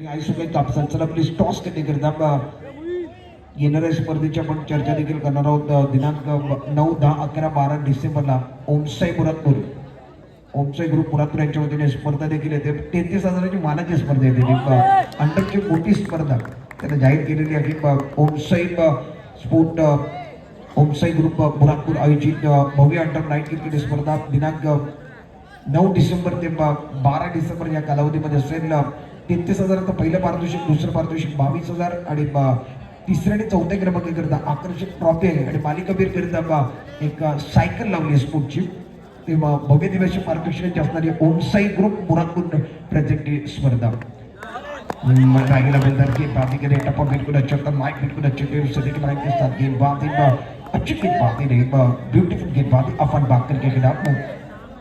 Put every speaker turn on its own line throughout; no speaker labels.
आयुष्य काही कापसाला प्लीज टॉस करण्याकरिता येणाऱ्या स्पर्धेची आपण चर्चा देखील करणार आहोत. दिनांक 9, 10, 11, 12 डिसेंबरला ओमसाई मुरादपूर ओमसाई ग्रुप मुरादपूर यांच्या वतीने स्पर्धा देखील येते. 33,000ची मानाची स्पर्धा येते. अंडरची मोठी स्पर्धा त्याला जाहीर केलेली आहे. ओमसाई स्पोर्ट ओमसाई ग्रुप मुरादपूर आयोजित भव्य अंडर 9 क्रिकेट स्पर्धा दिनांक 9 डिसेंबर ते 12 डिसेंबर या कालावधीमध्ये असेल. 33,000चं पहिलं पारितोषिक, दुसरं पारितोषिक 22,000 आणि तिसऱ्या आणि चौथ्या क्रमांकाकरिता आकर्षक ट्रॉफी आहे आणि मालिकाबीर करिता एक सायकल लावली स्पोर्टची. तेव्हा भव्य दिवशी पारितोषिकाची असणारी ओमसाई ग्रुप मुरादपूर प्रेझेंट स्पर्धा राहिला बंदर की बात करें. टप्पा बिल्कुल अच्छा था, माइक बिल्कुल अच्छे थे. सदी के माइक के साथ गेंदबाजी अच्छी गेंदबाजी रही, ब्यूटीफुल गेंदबाजी अफान बाकर के खिलाफ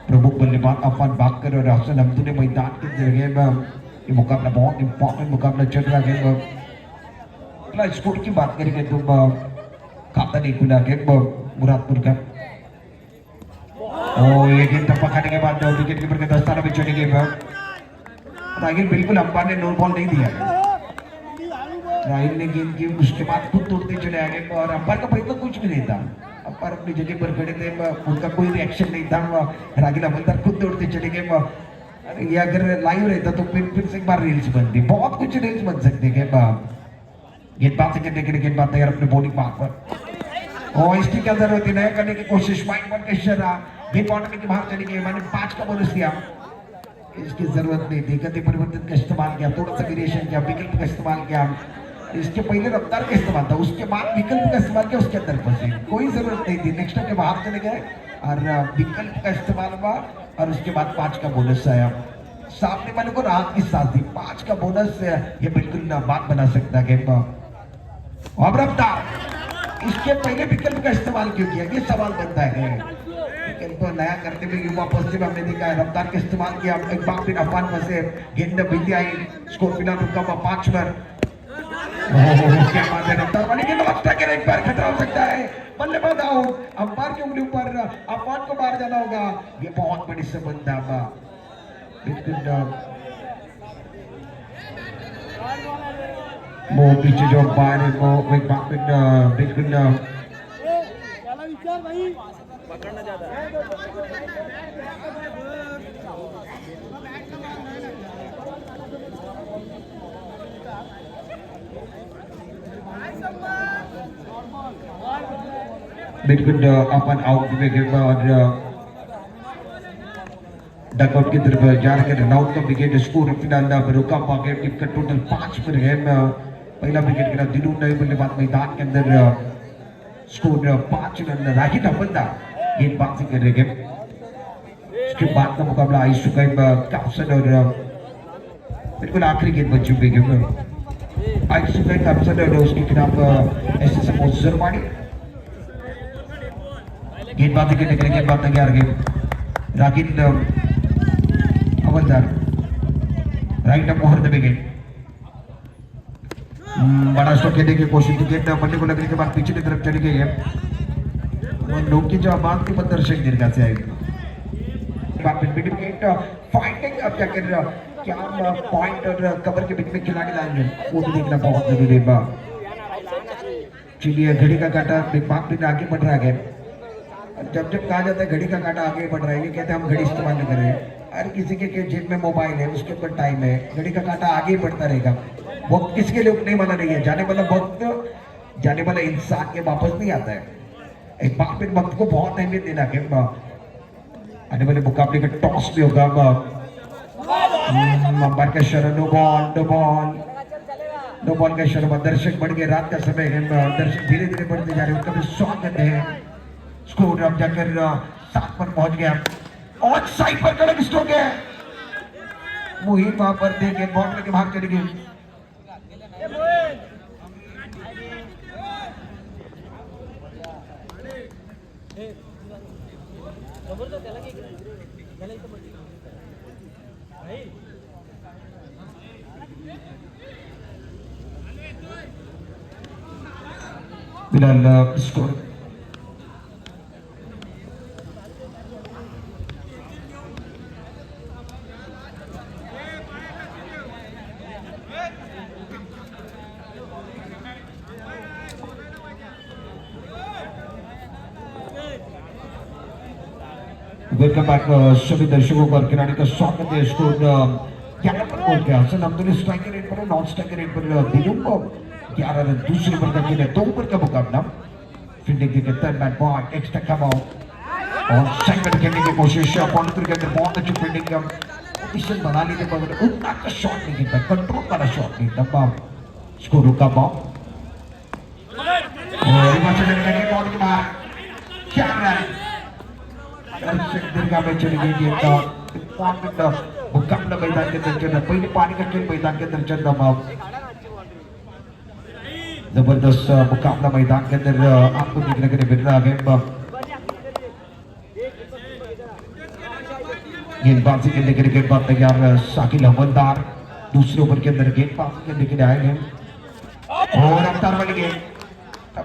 प्रमुख बल्लेबाज अफान बाकर और हसन अब्दू ने मैदान के अंदर ये मुकाबला बहुत इंपॉर्टेंट मुकाबला चल रहा है. स्कोर की बात करेंगे तो खाता नहीं खुला है मुरादपुर का. और ये गेंद टप्पा खाने के बाद विकेट कीपर के दस्ताना में चढ़ी गई. राहिल बिल्कुल अंपायर ने नो बॉल नहीं दिया. राहिल ने गेंद की उसके बाद खुद तोड़ते चले आए और अंपायर का फैसला कुछ भी नहीं था. अंपायर अपनी जगह पर खड़े थे, उनका कोई रिएक्शन नहीं था. रागिल अमलदार खुद तोड़ते चले गए. ये अगर लाइव रहता तो फिर से एक बार रील्स बनती. बहुत कुछ रील्स बन सकते हैं. गेंदबाज से करने के लिए गेंदबाज तैयार अपने बॉलिंग पार्क पर और इसकी क्या जरूरत है. नया करने की कोशिश माइक बन के इशारा गेंद के बाहर चली गई. मैंने 5 का बोनस दिया. इसकी जरूरत नहीं थी. गति परिवर्तन का इस्तेमाल किया, थोड़ा सा वेरिएशन किया, विकल्प का इस्तेमाल किया. इसके पहले रफ्तार का इस्तेमाल था, उसके बाद विकल्प का इस्तेमाल किया. उसके अंदर फंसे, कोई जरूरत नहीं थी. नेक्स्ट के बाहर चले गए और विकल्प का इस्तेमाल हुआ और उसके बाद 5 का बोनस आया. सामने वाले को राहत की सांस दी. 5 का बोनस ये बिल्कुल बात बना सकता है. अब रफ्तार, इसके पहले विकल्प का इस्तेमाल क्यों किया, ये सवाल बनता है. विकल्प नया करते हुए युवा पश्चिम हमने देखा है. रफ्तार का इस्तेमाल किया, एक बार फिर अफवान फंसे, गेंद बिंदी आई. स्कोर फिलहाल रुका हुआ 5 पर. उसके बाद रफ्तार वाली गेंद लगता है एक बार खतरा हो सकता है. बल्लेबाज आउट. अंपायर की उंगली ऊपर, अफवान को बाहर जाना होगा. ये बहुत बड़ी संबंध है. बिल्कुल वो पीछे जो अंपायर है वो एक बार बिल्कुल पकड़ना ज्यादा बिल्कुल अपन आउट में गए और डकआउट की तरफ जा रहे हैं. रनआउट का विकेट स्कोर फिलहाल रुका हुआ है. टीम का टोटल 5 पर है. पहला विकेट गिरा दिनू नए बल्लेबाज मैदान के अंदर. Score 5 run. राहिल अमलदार गेंदबाजी कर रहे हैं. उसके बाद का मुकाबला आई चुका है. कैप्सन और बिल्कुल आखिरी गेंद बच चुकी है. आई चुका है कैप्सन और उसके खिलाफ एसएस मोजरवाड़ी गेंदबाजी करने के लिए गेंदबाज तैयार है. रागिल अमलदार राइट मोहर दबेगे. बड़ा स्ट्रोक खेलने की कोशिश की. गेंद बल्ले को लगने के बाद पीछे की तरफ चली गई है. लोग की जो आवाज की दर्शक दीर्घा से आएगी. फाइटिंग अब क्या कर रहा, क्या पॉइंट और कवर के बीच में खिलाड़ी लाएंगे वो भी देखना बहुत जरूरी है. चलिए घड़ी का काटा बिग आगे बढ़ रहा है. जब जब कहा जाता है घड़ी का काटा आगे बढ़ रहा है, ये कहते हैं हम घड़ी इस्तेमाल नहीं कर रहे हैं. हर किसी के जेब में मोबाइल है, उसके ऊपर टाइम है. घड़ी का काटा आगे बढ़ता रहेगा. वक्त किसी के लिए रुकने वाला नहीं है. जाने वाला वक्त जाने वाला इंसान के वापस नहीं आता है. एक बार फिर वक्त को बहुत अहमियत देना है. आने वाले मुकाबले का टॉस भी होगा. अंपायर का इशारा नो बॉल का इशारा. दर्शक बढ़ गए. रात का समय है, दर्शक धीरे धीरे बढ़ते जा रहे हैं. उनका भी स्वागत है. स्कोर अब जाकर 7 पर पहुंच गया. और साइड पर कड़क स्ट्रोक है. मुहिम वहां पर देखे बॉल लेके भाग चली गई. फिलहाल स्कोर वेलकम बैक सभी दर्शकों को और खिलाड़ी का स्वागत है। इसको 11 पर पहुंच गया हसन अब्दुल स्ट्राइकर रेट पर नॉन स्ट्राइकर रेट पर दिनों को 11 रन दूसरे ओवर का खेल है। 2 ओवर का मुकाबला फील्डिंग के third bat ball extra come out और सेकंड खेलने की कोशिश पॉलिटर के अंदर बहुत अच्छी फील्डिंग पोजीशन बना ली थी मगर उतना का शॉट नहीं खेलता, कंट्रोल वाला शॉट नहीं था। स्कोर रुका बॉल हिमाचल लगे बॉल के बाहर क्या रन दीर्घा में चली गई थी। मुकाबला मैदान के अंदर चल रहा, पहले पानी का खेल मैदान के अंदर चल रहा। जबरदस्त मुकाबला मैदान के अंदर आपको देखने के लिए मिल रहा है। गेंदबाजी खेलने के लिए गेंदबाज तैयार साकिल हवलदार दूसरे ओवर के अंदर गेंदबाजी खेलने के लिए आए हैं और रफ्तार वाली गेंद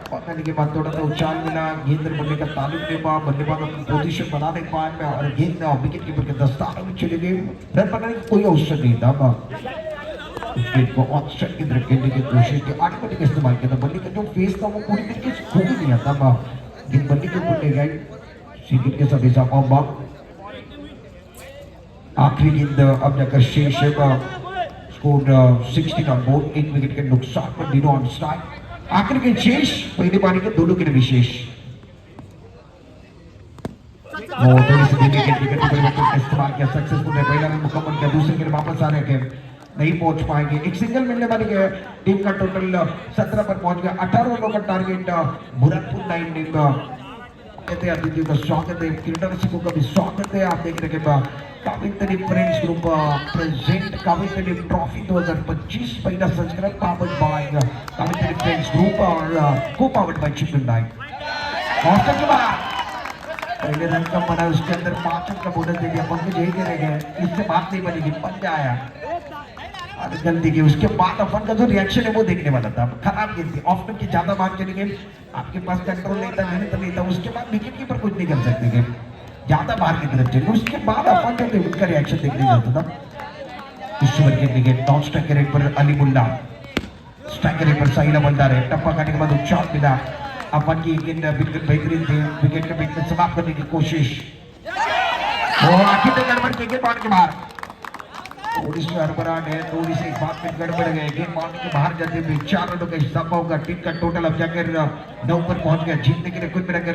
पकड़ने के बाद थोड़ा सा उछाल मिला, गेंद बनने का ताल्लुक नहीं हुआ, बल्लेबाज अपनी पोजीशन बना नहीं पाए और गेंद विकेट कीपर के दस्ताने में चली गई। रन बनाने की कोई अवसर नहीं था। गेंद को ऑप्शन की तरफ खेलने की कोशिश की, ऑटोमेटिक इस्तेमाल किया था, बल्ले का जो फेस था वो पूरी तरीके से खो ही नहीं आता। गेंद बल्ले के ऊपर ले गई, सीधे के साथ इजाफा आखिरी गेंद अब जाकर शेष है। स्कोर 16 ऑन बोर्ड, 1 विकेट के नुकसान पर दिनों ऑन स्ट्राइक। आखिर के शेष पहले पारी के दोनों के लिए विशेष थोड़ी सी विकेट इस्तेमाल किया, सक्सेसफुल है। पहला रन मुकम्मल किया, दूसरे के लिए वापस आने के नहीं पहुंच पाएंगे। एक सिंगल मिलने वाली है, टीम का टोटल 17 पर पहुंच गया। 18 रनों का टारगेट बुरहानपुर लाइन ने कहते हैं। अतिथियों का स्वागत है, क्रीडारसिकों का भी स्वागत है। आप देख रहे हैं Kavintari friends group present Kavintari trophy 2025 पहला संस्करण powered by Kavintari friends group और को पावर्ड बाय चिकन डाइट। ऑस्टर के बाद पहले रन कम बना, उसके अंदर 5 रन का बोनस दे दिया। पंकज यही कह रहे हैं इससे बात नहीं बनेगी, पंजा आया और गलती की। उसके बाद अपन का जो रिएक्शन है वो देखने वाला था। खराब गेंद थी, ऑफ की ज्यादा बात चली गई, आपके पास कंट्रोल नहीं था, मेहनत नहीं था। उसके बाद विकेट कीपर कुछ नहीं कर सकते थे, ज्यादा बाहर की तरफ चले। उसके बाद अपन जो उनका रिएक्शन देखने जाता था। इस ओवर के क्रिकेट नॉन स्ट्राइकर रेट पर अली मुल्ला, स्ट्राइकर रेट पर साहिल हवलदार है। टप्पा खाने के बाद उच्चार मिला, अपन की गेंद बिल्कुल बेहतरीन थी, विकेट के बीच में समाप्त करने की कोशिश और आखिर तक गड़बड़ के बाहर के बाहर थोड़ी सी हड़बड़ाहट है, थोड़ी सी बात में गड़बड़ गए। गेंद बाउंड्री के बाहर जाते हुए 4 रनों का इजाफा होगा। टीम का टोटल अब जाकर 9 पर पहुंच गया। जीतने के लिए कुल मिलाकर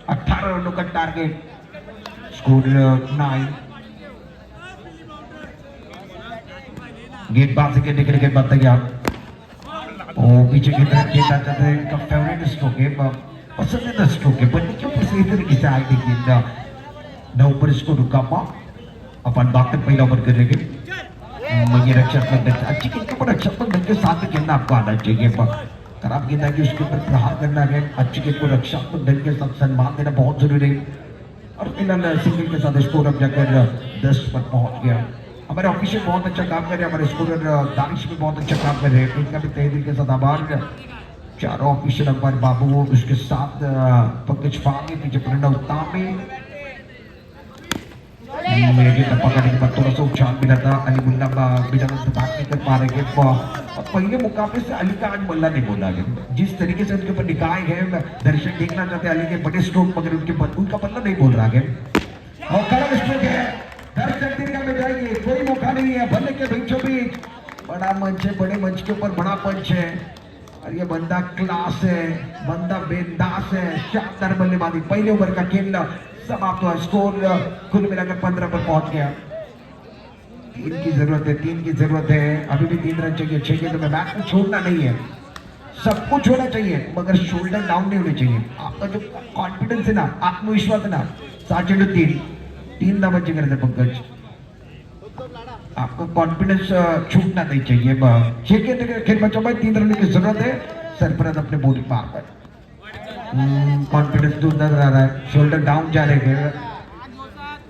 18 रनों का टारगेट। स्कोर 9। गेंदबाजी के निकल के बाद तैयार और पीछे की तरफ खेलना चाहते हैं। इनका फेवरेट स्ट्रोक है, पसंदीदा स्ट्रोक है, बल्ले के ऊपर से इस तरीके से आएगी गेंद। 9 पर इसको रुका अपन बात पहला ओवर करेंगे। ये रक्षात्मक अच्छी गेंद के ऊपर रक्षात्मक ढंग के साथ खेलना आपको आना चाहिए। खराब गेंद आएगी उसके ऊपर प्रहार करना है। अच्छी गेंद को रक्षात्मक ढंग के साथ सम्मान देना बहुत जरूरी है। और फिलहाल सिंगल के साथ स्कोर अब जाकर 10 पर पहुंच गया। हमारे ऑफिशियल बहुत अच्छा काम कर रहे हैं, हमारे स्कोरर दानिश भी बहुत अच्छा काम कर रहे हैं। इनका भी तहे दिल के साथ आभार। चारों ऑफिशियल अंपायर बाबू, उसके साथ पंकज फामी, पीछे प्रणव तामे। पकड़ने के बाद थोड़ा सा उछाल मिला था। अली मुल्ला बिना बात नहीं कर पा रहे। पहले मुकाबले से अली का आज मल्ला नहीं बोला गया। जिस तरीके से उनके ऊपर निकाय है, दर्शक देखना चाहते हैं अली के बड़े स्ट्रोक, मगर उनके उनका मल्ला नहीं बोल रहा है। और खराब स्ट्रोक है, दर्शक दीर्घा में जाएंगे, कोई मौका नहीं है। बल्ले के बीचों बीच बड़ा मंच है, बड़े मंच के ऊपर बड़ा पंच है और ये बंदा क्लास है, बंदा बेंदास है। शानदार बल्लेबाजी, पहले ओवर का खेल समाप्त हुआ। स्कोर कुल मिलाकर 15 पर पहुंच गया। 3 की जरूरत है, 3 की जरूरत है। अभी भी 3 रन चाहिए। 6 गेंदों में मैच को छोड़ना नहीं है, सब कुछ होना चाहिए मगर शोल्डर डाउन नहीं होने चाहिए। आपका जो कॉन्फिडेंस है ना, आत्मविश्वास है ना, 3 ना बच्चे करते पंकज, आपको कॉन्फिडेंस छूटना नहीं चाहिए। 6 गेंद के खेल बच्चों में 3 रन की जरूरत है। सरफराज अपने बॉलिंग मार पर कॉन्फिडेंस दूर नजर आ रहा है, शोल्डर डाउन जा रहे हैं।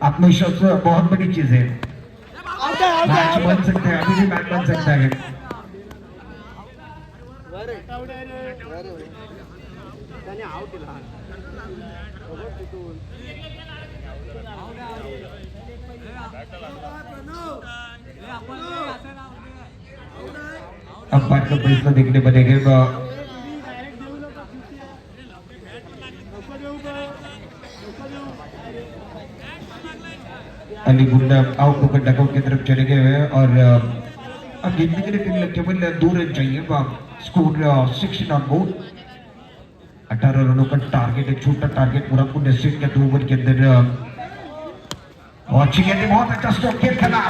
आत्मविश्वास बहुत बड़ी चीज है। मैच बन सकते हैं, अभी भी मैच बन सकता है। अंपायर का फैसला देखने बनेगा। अली गुंडा आउट होकर डगआउट की तरफ चले गए हैं और अब जीतने के लिए टीम केवल 2 रन चाहिए। Score 16 on board. 18 रनों का टारगेट, एक छोटा टारगेट पूरा को निश्चित के 2 ओवर के अंदर। और अच्छी गेंद, बहुत अच्छा स्ट्रोक खेल खेला।